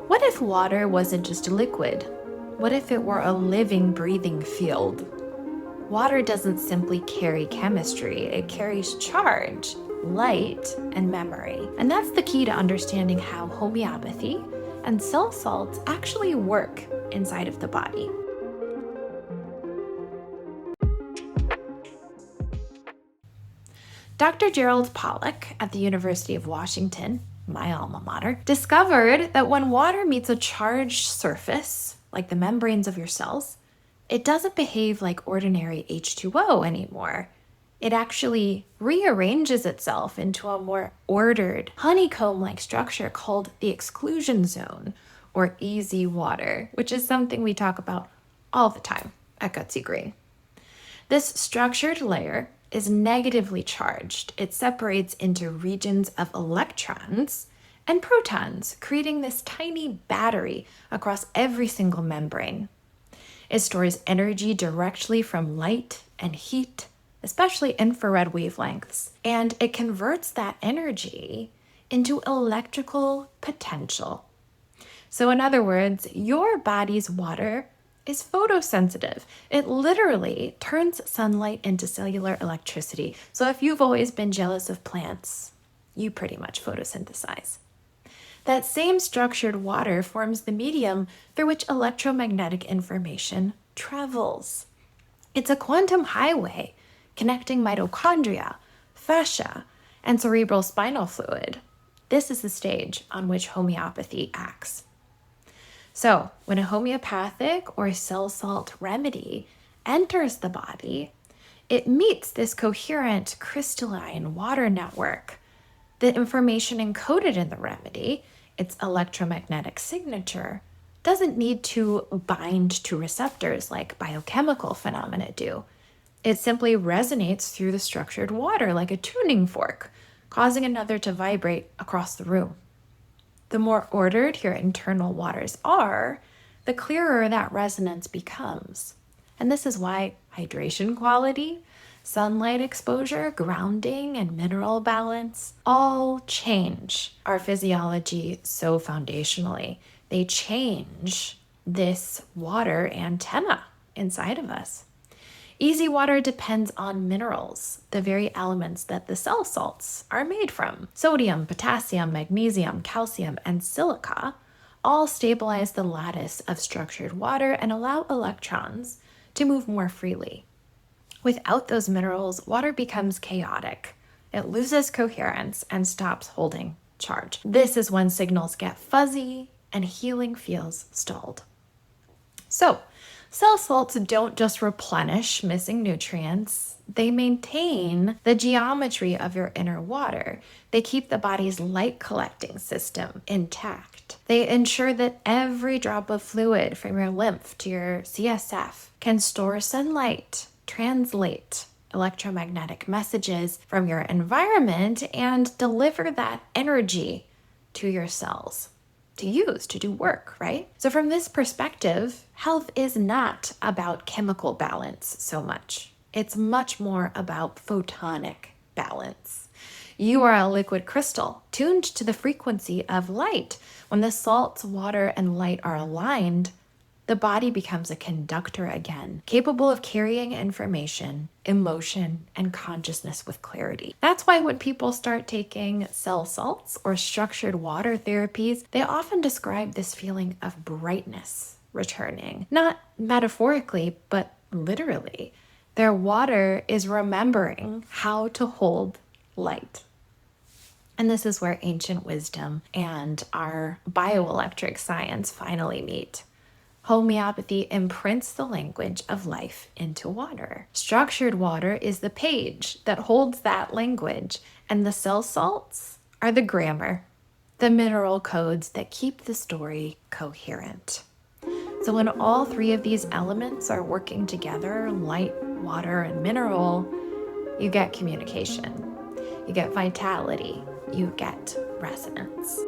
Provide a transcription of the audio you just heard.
What if water wasn't just a liquid? What if it were a living, breathing field? Water doesn't simply carry chemistry, it carries charge, light, and memory. And that's the key to understanding how homeopathy and cell salts actually work inside of the body. Dr. Gerald Pollack at the University of Washington, my alma mater, discovered that when water meets a charged surface, like the membranes of your cells, it doesn't behave like ordinary H2O anymore. It actually rearranges itself into a more ordered, honeycomb-like structure called the exclusion zone, or easy water, which is something we talk about all the time at Gutsy Green. This structured layer is negatively charged. It separates into regions of electrons and protons, creating this tiny battery across every single membrane. It stores energy directly from light and heat, especially infrared wavelengths, and it converts that energy into electrical potential. So in other words, your body's water is photosensitive. It literally turns sunlight into cellular electricity. So if you've always been jealous of plants, you pretty much photosynthesize. That same structured water forms the medium through which electromagnetic information travels. It's a quantum highway connecting mitochondria, fascia, and cerebral spinal fluid. This is the stage on which homeopathy acts. So, when a homeopathic or cell salt remedy enters the body, it meets this coherent crystalline water network. The information encoded in the remedy, its electromagnetic signature, doesn't need to bind to receptors like biochemical phenomena do. It simply resonates through the structured water like a tuning fork, causing another to vibrate across the room. The more ordered your internal waters are, the clearer that resonance becomes. And this is why hydration quality, sunlight exposure, grounding, and mineral balance all change our physiology so foundationally. They change this water antenna inside of us. Easy water depends on minerals, the very elements that the cell salts are made from. Sodium, potassium, magnesium, calcium, and silica all stabilize the lattice of structured water and allow electrons to move more freely. Without those minerals, water becomes chaotic. It loses coherence and stops holding charge. This is when signals get fuzzy and healing feels stalled. So, cell salts don't just replenish missing nutrients, they maintain the geometry of your inner water. They keep the body's light collecting system intact. They ensure that every drop of fluid from your lymph to your CSF can store sunlight, translate electromagnetic messages from your environment, and deliver that energy to your cells to use, to do work, right? So from this perspective, health is not about chemical balance so much. It's much more about photonic balance. You are a liquid crystal tuned to the frequency of light. When the salts, water, and light are aligned, the body becomes a conductor again, capable of carrying information, emotion, and consciousness with clarity. That's why when people start taking cell salts or structured water therapies, they often describe this feeling of brightness returning. Not metaphorically, but literally. Their water is remembering how to hold light. And this is where ancient wisdom and our bioelectric science finally meet. Homeopathy imprints the language of life into water. Structured water is the page that holds that language, and the cell salts are the grammar, the mineral codes that keep the story coherent. So when all three of these elements are working together, light, water, and mineral, you get communication, you get vitality, you get resonance.